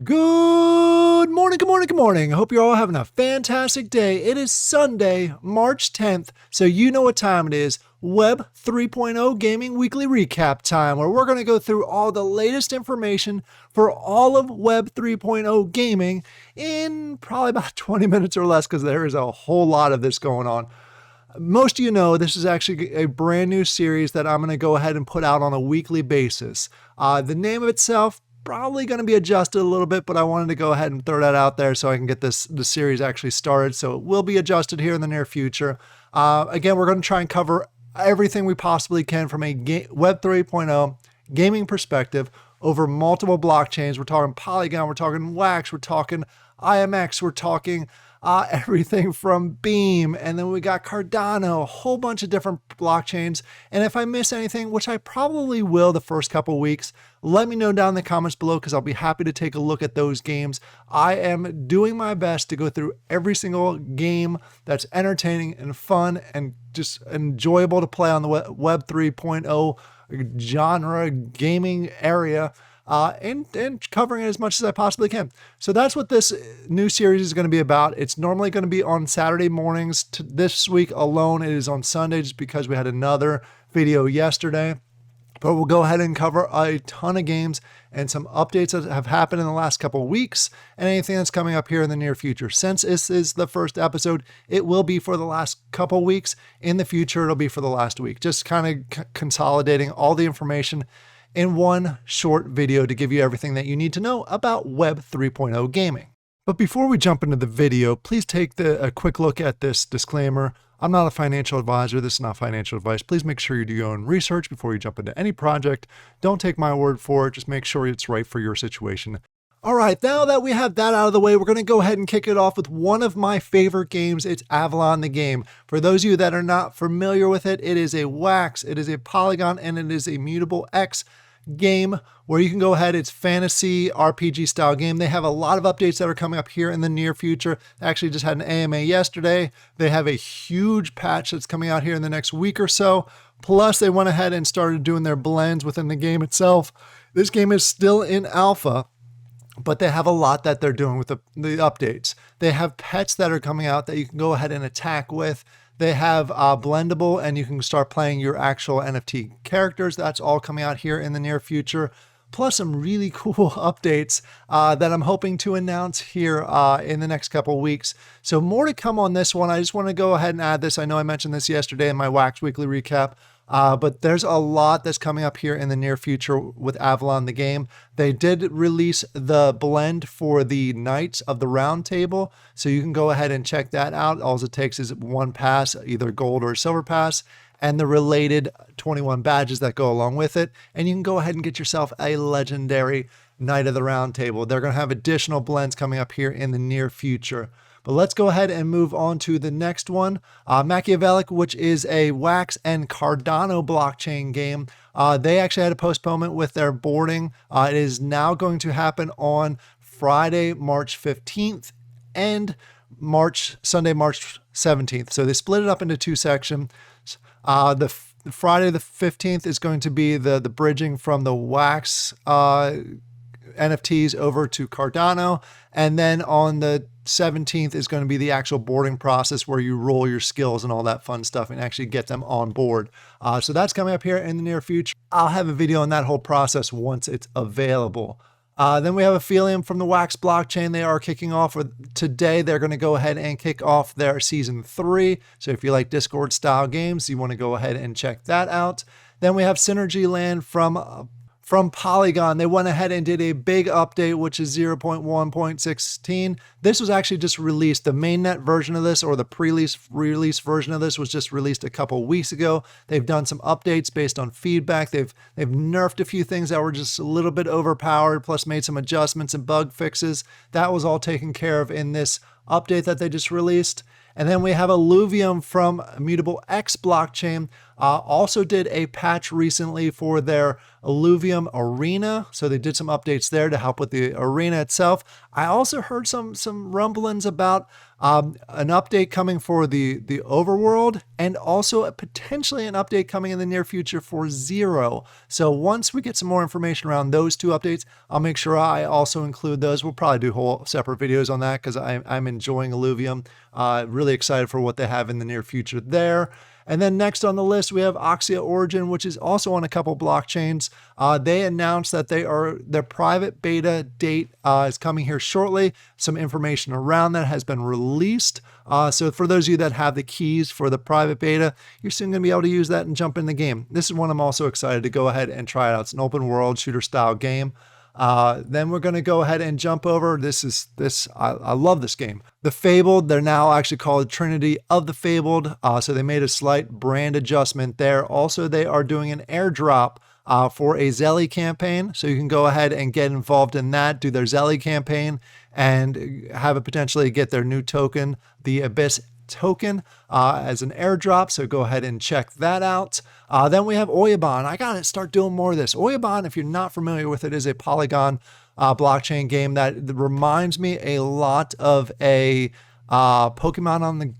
Good morning, good morning, good morning. I hope you're all having a fantastic day. It is Sunday, March 10th, so you know what time it is. Web 3.0 Gaming Weekly Recap time, where we're going to go through all the latest information for all of Web 3.0 gaming in probably about 20 minutes or less, because there is a whole lot of this going on. Most of you know this is actually a brand new series that I'm going to go ahead and put out on a weekly basis. The name of itself, probably going to be adjusted a little bit, but I wanted to go ahead and throw that out there so I can get the series actually started. So it will be adjusted here in the near future. Again, we're going to try and cover everything we possibly can from a Web 3.0 gaming perspective over multiple blockchains. We're talking Polygon, we're talking Wax, we're talking IMX, we're talking everything from Beam, and then we got Cardano, a whole bunch of different blockchains. And if I miss anything, which I probably will the first couple weeks, let me know down in the comments below, because I'll be happy to take a look at those games. I am doing my best to go through every single game that's entertaining and fun and just enjoyable to play on the Web 3.0 genre gaming area. And covering it as much as I possibly can. So that's what this new series is going to be about. It's normally going to be on Saturday mornings. This week alone, it is on Sunday, just because we had another video yesterday. But we'll go ahead and cover a ton of games and some updates that have happened in the last couple of weeks and anything that's coming up here in the near future. Since this is the first episode, it will be for the last couple of weeks. In the future, it'll be for the last week. Just kind of consolidating all the information in one short video to give you everything that you need to know about Web 3.0 gaming. But before we jump into the video, please take a quick look at this disclaimer. I'm not a financial advisor. This is not financial advice. Please make sure you do your own research before you jump into any project. Don't take my word for it. Just make sure it's right for your situation. All right, now that we have that out of the way, we're going to go ahead and kick it off with one of my favorite games. It's Avalon the game. For those of you that are not familiar with it, it is a Wax, it is a Polygon, and it is a Mutable X game where you can go ahead. It's fantasy RPG style game. They have a lot of updates that are coming up here in the near future. They actually just had an AMA yesterday. They have a huge patch that's coming out here in the next week or so. Plus, they went ahead and started doing their blends within the game itself. This game is still in alpha, but they have a lot that they're doing with the updates. They have pets that are coming out that you can go ahead and attack with. They have blendable, and you can start playing your actual NFT characters. That's all coming out here in the near future. Plus some really cool updates that I'm hoping to announce here in the next couple weeks. So more to come on this one. I just want to go ahead and add this. I know I mentioned this yesterday in my Wax Weekly Recap. But there's a lot that's coming up here in the near future with Avalon the game. They did release the blend for the Knights of the Round Table, so you can go ahead and check that out. All it takes is one pass, either gold or silver pass, and the related 21 badges that go along with it. And you can go ahead and get yourself a legendary Knight of the Round Table. They're going to have additional blends coming up here in the near future. But let's go ahead and move on to the next one. Machiavellic, which is a Wax and Cardano blockchain game. They actually had a postponement with their boarding. It is now going to happen on Friday, March 15th and Sunday, March 17th. So they split it up into two sections. The Friday the 15th is going to be the bridging from the Wax NFTs over to Cardano. And then on the 17th is going to be the actual boarding process where you roll your skills and all that fun stuff and actually get them on board. So that's coming up here in the near future. I'll have a video on that whole process once it's available. Then we have Ephelium from the Wax blockchain. They are kicking off today. They're going to go ahead and kick off their season 3. So if you like Discord style games, you want to go ahead and check that out. Then we have Synergy Land from Polygon. They went ahead and did a big update, which is 0.1.16. This was actually just released. The mainnet version of this, or the pre-release version of this, was just released a couple weeks ago. They've done some updates based on feedback. They've nerfed a few things that were just a little bit overpowered, plus made some adjustments and bug fixes. That was all taken care of in this update that they just released. And then we have Illuvium from Mutable X blockchain. Also did a patch recently for their Illuvium arena, so they did some updates there to help with the arena itself. I also heard some rumblings about an update coming for the overworld, and also potentially an update coming in the near future for Zero. So once we get some more information around those two updates, I'll make sure I also include those. We'll probably do whole separate videos on that because I'm enjoying Illuvium. Really excited for what they have in the near future there. And then next on the list, we have Oxia Origin, which is also on a couple blockchains. They announced that their private beta date is coming here shortly. Some information around that has been released. So for those of you that have the keys for the private beta, you're soon going to be able to use that and jump in the game. This is one I'm also excited to go ahead and try it out. It's an open world shooter style game. Then we're going to go ahead and jump over. I love this game. The Fabled, they're now actually called Trinity of the Fabled. So they made a slight brand adjustment there. Also, they are doing an airdrop for a Zelly campaign. So you can go ahead and get involved in that, do their Zelly campaign, and have it potentially get their new token, the Abyss token, as an airdrop. So go ahead and check that out. Then we have Oyabon. I gotta start doing more of this. Oyabon, if you're not familiar with it, is a Polygon blockchain game that reminds me a lot of a Pokemon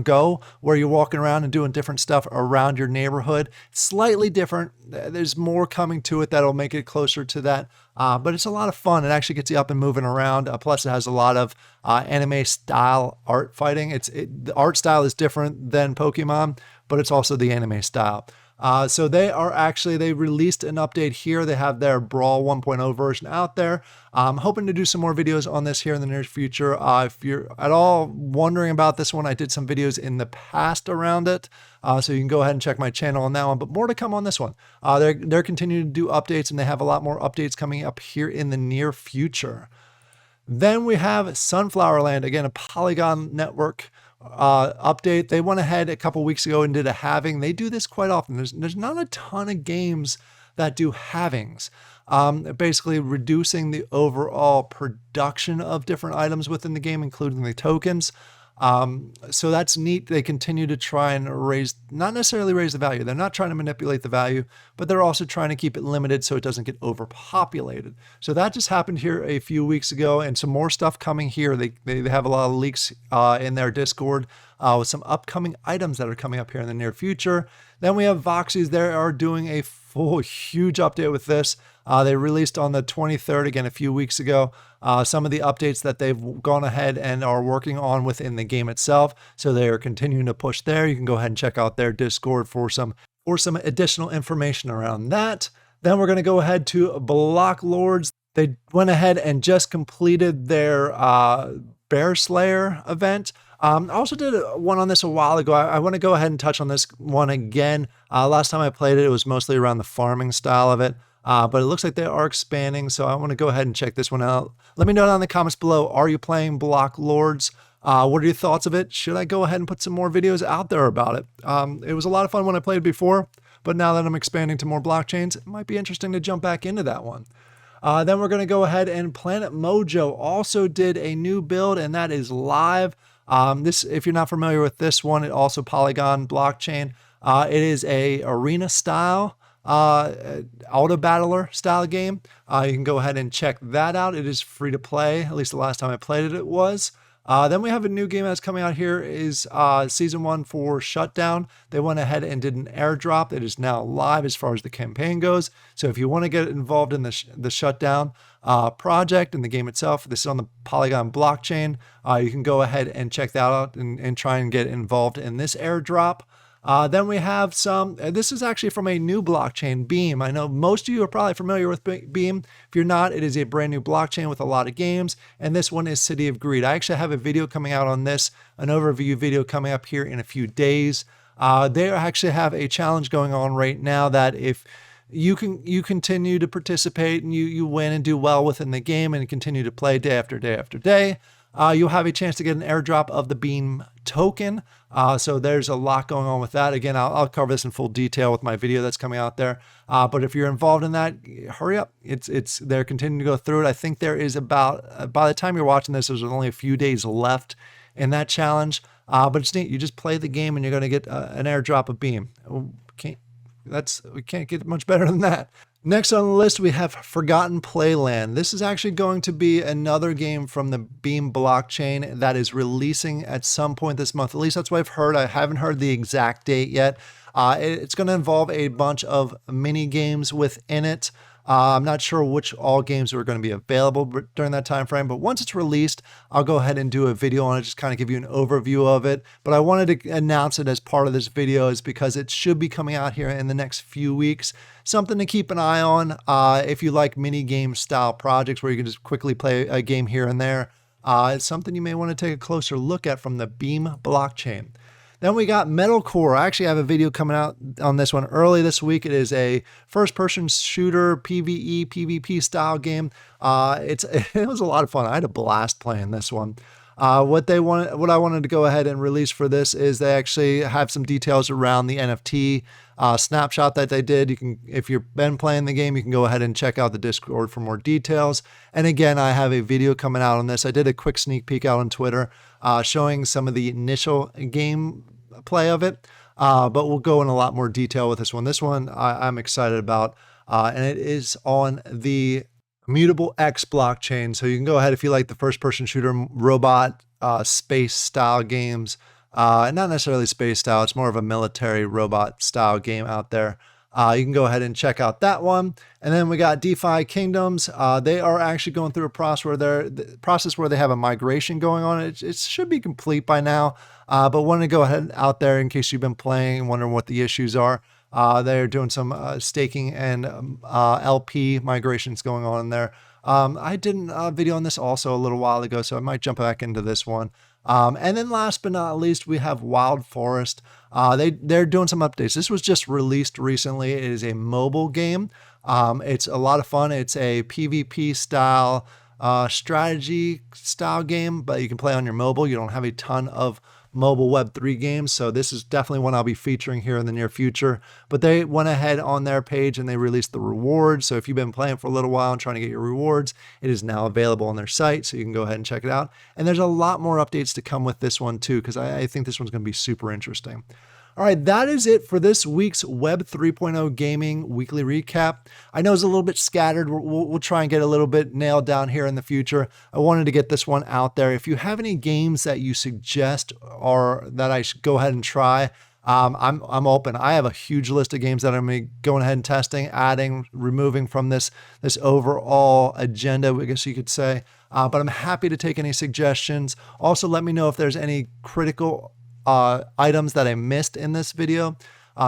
Go, where you're walking around and doing different stuff around your neighborhood. Slightly different. There's more coming to it that'll make it closer to that. But it's a lot of fun. It actually gets you up and moving around. Plus, it has a lot of anime style art fighting. The art style is different than Pokemon, but it's also the anime style. So they released an update here. They have their Brawl 1.0 version out there. I'm hoping to do some more videos on this here in the near future. If you're at all wondering about this one, I did some videos in the past around it. So you can go ahead and check my channel on that one, but more to come on this one. They're continuing to do updates, and they have a lot more updates coming up here in the near future. Then we have Sunflower Land, again, a Polygon network update. They went ahead a couple weeks ago and did a halving. They do this quite often. There's not a ton of games that do halvings, basically reducing the overall production of different items within the game, including the tokens. So that's neat. They continue to try and not necessarily raise the value. They're not trying to manipulate the value, but they're also trying to keep it limited so it doesn't get overpopulated. So that just happened here a few weeks ago, and some more stuff coming here. They have a lot of leaks in their Discord with some upcoming items that are coming up here in the near future. Then we have Voxies. They are doing a huge update with this. They released on the 23rd, again, a few weeks ago, some of the updates that they've gone ahead and are working on within the game itself. So they are continuing to push there. You can go ahead and check out their Discord for some additional information around that. Then we're going to go ahead to Block Lords. They went ahead and just completed their Bear Slayer event. I also did one on this a while ago. I want to go ahead and touch on this one again. Last time I played it, it was mostly around the farming style of it. But it looks like they are expanding, so I want to go ahead and check this one out. Let me know down in the comments below, are you playing Block Lords? What are your thoughts of it? Should I go ahead and put some more videos out there about it? It was a lot of fun when I played before, but now that I'm expanding to more blockchains, it might be interesting to jump back into that one. Then we're going to go ahead, and Planet Mojo also did a new build, and that is live. If you're not familiar with this one, it also Polygon blockchain. It is a arena style auto battler style game. You can go ahead and check that out. It is free to play. At least the last time I played it, it was. Then we have a new game that's coming out here is Season 1 for Shutdown. They went ahead and did an airdrop. It is now live as far as the campaign goes. So if you want to get involved in the Shutdown project and the game itself, this is on the Polygon blockchain. You can go ahead and check that out and try and get involved in this airdrop. Then we have this is actually from a new blockchain, Beam. I know most of you are probably familiar with Beam. If you're not, it is a brand new blockchain with a lot of games. And this one is City of Greed. I actually have a video coming out on this, an overview video coming up here in a few days. They actually have a challenge going on right now that if you continue to participate and you win and do well within the game and continue to play day after day after day, you'll have a chance to get an airdrop of the Beam token. So there's a lot going on with that. Again, I'll cover this in full detail with my video that's coming out there. But if you're involved in that, hurry up. They're continuing to go through it. I think there is about, by the time you're watching this, there's only a few days left in that challenge. But it's neat. You just play the game and you're going to get an airdrop of Beam. We can't get much better than that. Next on the list, we have Forgotten Playland. This is actually going to be another game from the Beam blockchain that is releasing at some point this month. At least that's what I've heard. I haven't heard the exact date yet. It's going to involve a bunch of mini games within it. I'm not sure which all games are going to be available during that time frame, but once it's released, I'll go ahead and do a video on it, just kind of give you an overview of it. But I wanted to announce it as part of this video is because it should be coming out here in the next few weeks. Something to keep an eye on if you like mini game style projects where you can just quickly play a game here and there. It's something you may want to take a closer look at from the Beam blockchain. Then we got Metalcore. I actually have a video coming out on this one early this week. It is a first-person shooter, PvE, PvP style game. It was a lot of fun. I had a blast playing this one. What I wanted to go ahead and release for this is they actually have some details around the NFT snapshot that they did. You can, if you've been playing the game, you can go ahead and check out the Discord for more details. And again, I have a video coming out on this. I did a quick sneak peek out on Twitter showing some of the initial game play of it, but we'll go in a lot more detail with this one. This one I'm excited about, and it is on the Mutable X blockchain. So you can go ahead if you like the first-person shooter robot space style games. Not necessarily space style, it's more of a military robot style game out there. You can go ahead and check out that one. And then we got DeFi Kingdoms. They are actually going through a process where they have a migration going on. It should be complete by now, but wanted to go ahead out there in case you've been playing and wondering what the issues are. They're doing some staking and LP migrations going on in there. I did a video on this also a little while ago, so I might jump back into this one. And then last but not least, we have Wild Forest. They're doing some updates. This was just released recently. It is a mobile game. It's a lot of fun. It's a PvP style, strategy style game, but you can play on your mobile. You don't have a ton of mobile Web3 games, so this is definitely one I'll be featuring here in the near future. But they went ahead on their page and they released the rewards. So if you've been playing for a little while and trying to get your rewards, it is now available on their site, so you can go ahead and check it out. And there's a lot more updates to come with this one too, because I think this one's going to be super interesting. All right, that is it for this week's Web 3.0 Gaming Weekly Recap. I know it's a little bit scattered. We'll try and get a little bit nailed down here in the future. I wanted to get this one out there. If you have any games that you suggest or that I should go ahead and try, I'm open. I have a huge list of games that I'm going ahead and testing, adding, removing from this overall agenda, I guess you could say. But I'm happy to take any suggestions. Also, let me know if there's any critical items that I missed in this video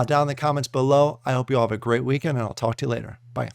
down in the comments below. I hope you all have a great weekend, and I'll talk to you later. Bye.